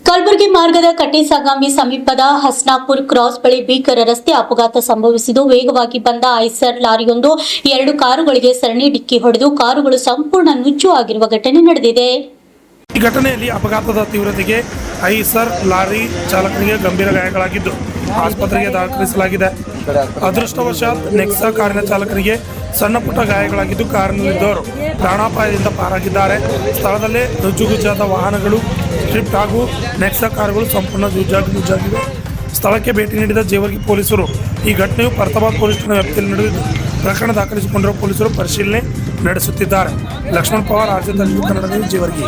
ಕಲಬುರಗಿ ಮಾರ್ಗದ ಕಟ್ಟೆಸಾಗಾಮಿ ಸಮೀಪದ ಹಸ್ನಾಪುರ್ ಕ್ರಾಸ್ ಬಳಿ ಭೀಕರ ರಸ್ತೆ ಅಪಘಾತ ಸಂಭವಿಸಿದ್ದು, ವೇಗವಾಗಿ ಬಂದ ಐಸರ್ ಲಾರಿಯೊಂದು 2 ಕಾರುಗಳಿಗೆ ಸರಣಿ ಡಿಕ್ಕಿ ಹೊಡೆದು ಕಾರುಗಳು ಸಂಪೂರ್ಣ ನುಚ್ಚು ಆಗಿರುವ ಘಟನೆ ನಡೆದಿದೆ. ಈ ಘಟನೆಯಲ್ಲಿ ಅಪಘಾತದ ತೀವ್ರತೆಗೆ ಐಸರ್ ಲಾರಿ ಚಾಲಕನಿಗೆ ಗಂಭೀರ ಗಾಯಗಳಾಗಿದ್ದು ಆಸ್ಪತ್ರೆಗೆ ದಾಖಲಿಸಲಾಗಿದೆ. ಅದೃಷ್ಟವಶಾತ್ ನೆಕ್ಸಾ ಕಾರಿನ ಚಾಲಕನಿಗೆ ಸಣ್ಣ ಪುಟ್ಟ ಗಾಯಗಳಾಗಿದ್ದು ಕಾರಿನಲ್ಲಿದ್ದವರು ಪ್ರಾಣಾಪಾಯದಿಂದ ಪಾರಾಗಿದ್ದಾರೆ. ಸ್ಥಳದಲ್ಲೇ ನುಜ್ಜುಗುಜ್ಜಾದ ವಾಹನಗಳು, ಸ್ವಿಫ್ಟ್ ಹಾಗೂ ನೆಕ್ಸಾ ಕಾರುಗಳು ಸಂಪೂರ್ಣ ನುಜ್ಜಾಗಿವೆ. ಸ್ಥಳಕ್ಕೆ ಭೇಟಿ ನೀಡಿದ ಜೇವರ್ಗಿ ಪೊಲೀಸರು ಈ ಘಟನೆಯು ಪರ್ತಾಬಾದ್ ಪೊಲೀಸ್ ಠಾಣಾ ವ್ಯಾಪ್ತಿಯಲ್ಲಿ ನಡೆದಿದ್ದು ಪ್ರಕರಣ ದಾಖಲಿಸಿಕೊಂಡಿರುವ ಪೊಲೀಸರು ಪರಿಶೀಲನೆ ನಡೆಸುತ್ತಿದ್ದಾರೆ. Lakshman Pawar, RJ Dakshina Kannada news, Jevargi.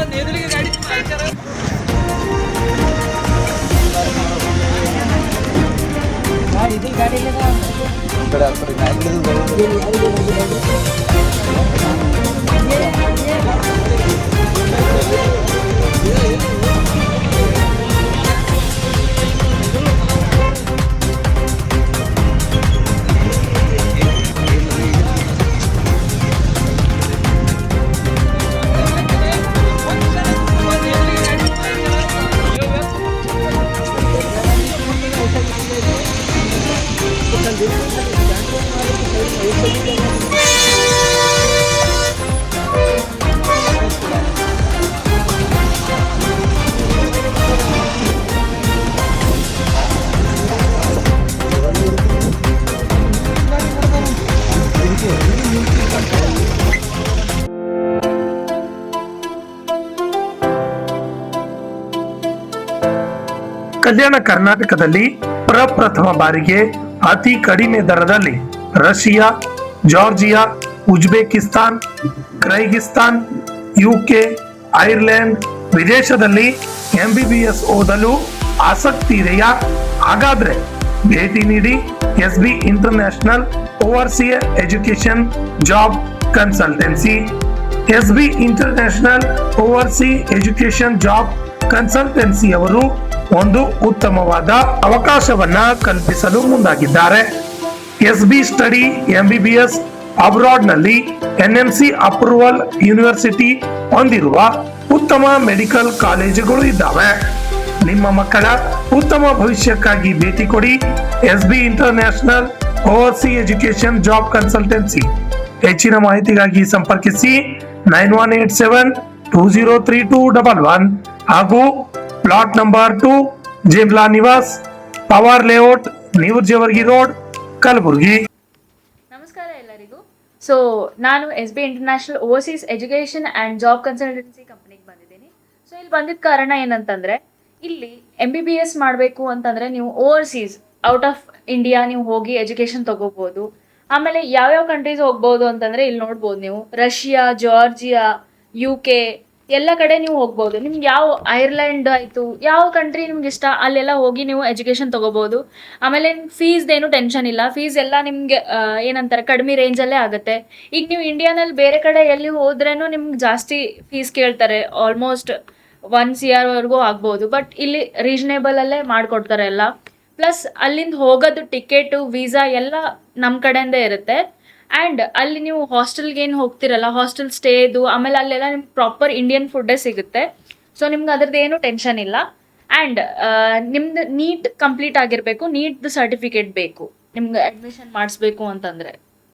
ಕಲ್ಯಾಣ ಕರ್ನಾಟಕದಲ್ಲಿ ಪ್ರಪ್ರಥಮ ಬಾರಿಗೆ ಅತಿ ಕಡಿಮೆ ದರದಲ್ಲಿ Russia, Georgia, Uzbekistan, Kyrgyzstan, UK, Ireland ವಿದೇಶದಲ್ಲಿ MBBS ಓದಲು ಆಸಕ್ತಿ ಇದೆಯಾ? ಹಾಗಾದ್ರೆ ಭೇಟಿ ನೀಡಿ SB international overseas education job consultancy. SB international oversea education job consultancy ಅವರು ಒಂದು ಉತ್ತಮವಾದ ಅವಕಾಶವನ್ನ ಕಲ್ಪಿಸಲು ಮುಂದಾಗಿದ್ದಾರೆ. SB ಸ್ಟಡಿ MBBS ಅಬ್ರಾಡ್ ನಲ್ಲಿ NMC ಅಪ್ರೂವಲ್ ಯೂನಿವರ್ಸಿಟಿ ಹೊಂದಿರುವ ಉತ್ತಮ ಮೆಡಿಕಲ್ ಕಾಲೇಜುಗಳು ಇದ್ದಾವೆ. ನಿಮ್ಮ ಮಕ್ಕಳ ಉತ್ತಮ ಭವಿಷ್ಯಕ್ಕಾಗಿ ಭೇಟಿ ಕೊಡಿ SB international oversea education job consultancy. ಹೆಚ್ಚಿನ ಮಾಹಿತಿಗಾಗಿ ಸಂಪರ್ಕಿಸಿ 9187203211 ಹಾಗೂ plot number 2, Jimla Niwas, power layout, new Jevargi road, Kalaburagi. ನಮಸ್ಕಾರ ಎಲ್ಲರಿಗೂ. ಸೊ ನಾನು SB international overseas education and job consultancy ಕಂಪ್ನಿಗೆ ಬಂದಿದ್ದೀನಿ. ಸೊ ಇಲ್ಲಿ ಬಂದಿದ್ದ ಕಾರಣ ಏನಂತಂದರೆ, ಇಲ್ಲಿ MBBS ಮಾಡಬೇಕು ಅಂತಂದರೆ ನೀವು ಓವರ್ಸೀಸ್ ಔಟ್ ಆಫ್ ಇಂಡಿಯಾ ನೀವು ಹೋಗಿ ಎಜುಕೇಷನ್ ತೊಗೋಬೋದು. ಆಮೇಲೆ ಯಾವ್ಯಾವ ಕಂಟ್ರೀಸ್ ಹೋಗ್ಬೋದು ಅಂತಂದರೆ ಇಲ್ಲಿ ನೋಡ್ಬೋದು ನೀವು, ರಷ್ಯಾ, ಜಾರ್ಜಿಯಾ, UK ಎಲ್ಲ ಕಡೆ ನೀವು ಹೋಗ್ಬೋದು. ನಿಮ್ಗೆ ಯಾವ ಐರ್ಲೆಂಡ್ ಆಯಿತು, ಯಾವ ಕಂಟ್ರಿ ನಿಮ್ಗೆ ಇಷ್ಟ ಅಲ್ಲೆಲ್ಲ ಹೋಗಿ ನೀವು ಎಜುಕೇಷನ್ ತೊಗೋಬೋದು. ಆಮೇಲೆ ಫೀಸ್ದೇನು ಟೆನ್ಷನ್ ಇಲ್ಲ. ಫೀಸ್ ಎಲ್ಲ ನಿಮಗೆ ಏನಂತಾರೆ ಕಡಿಮೆ ರೇಂಜಲ್ಲೇ ಆಗುತ್ತೆ. ಈಗ ನೀವು ಇಂಡಿಯಾನಲ್ಲಿ ಬೇರೆ ಕಡೆ ಎಲ್ಲಿ ಹೋದ್ರೇನು ನಿಮ್ಗೆ ಜಾಸ್ತಿ ಫೀಸ್ ಕೇಳ್ತಾರೆ, ಆಲ್ಮೋಸ್ಟ್ 1 CR ವರೆಗೂ ಆಗ್ಬೋದು. ಬಟ್ ಇಲ್ಲಿ ರೀಸನೇಬಲಲ್ಲೇ ಮಾಡಿಕೊಡ್ತಾರೆ ಎಲ್ಲ. ಪ್ಲಸ್ ಅಲ್ಲಿಂದ ಹೋಗೋದು ಟಿಕೆಟು, ವೀಸಾ ಎಲ್ಲ ನಮ್ಮ ಕಡೆಯಿಂದ ಇರುತ್ತೆ. ಆ್ಯಂಡ್ ಅಲ್ಲಿ ನೀವು ಹಾಸ್ಟೆಲ್ಗೆ ಏನು ಹೋಗ್ತಿರಲ್ಲ, ಹಾಸ್ಟೆಲ್ ಸ್ಟೇದು, ಆಮೇಲೆ ಅಲ್ಲೆಲ್ಲ ನಿಮ್ಗೆ ಪ್ರಾಪರ್ ಇಂಡಿಯನ್ ಫುಡ್ಡೇ ಸಿಗುತ್ತೆ. ಸೊ ನಿಮ್ಗೆ ಅದ್ರದ್ದು ಏನು ಟೆನ್ಷನ್ ಇಲ್ಲ. ಆ್ಯಂಡ್ ನಿಮ್ದು ನೀಟ್ ಕಂಪ್ಲೀಟ್ ಆಗಿರಬೇಕು, ನೀಟ್ದು ಸರ್ಟಿಫಿಕೇಟ್ ಬೇಕು ನಿಮ್ಗೆ ಅಡ್ಮಿಷನ್ ಮಾಡಿಸ್ಬೇಕು ಅಂತಂದರೆ.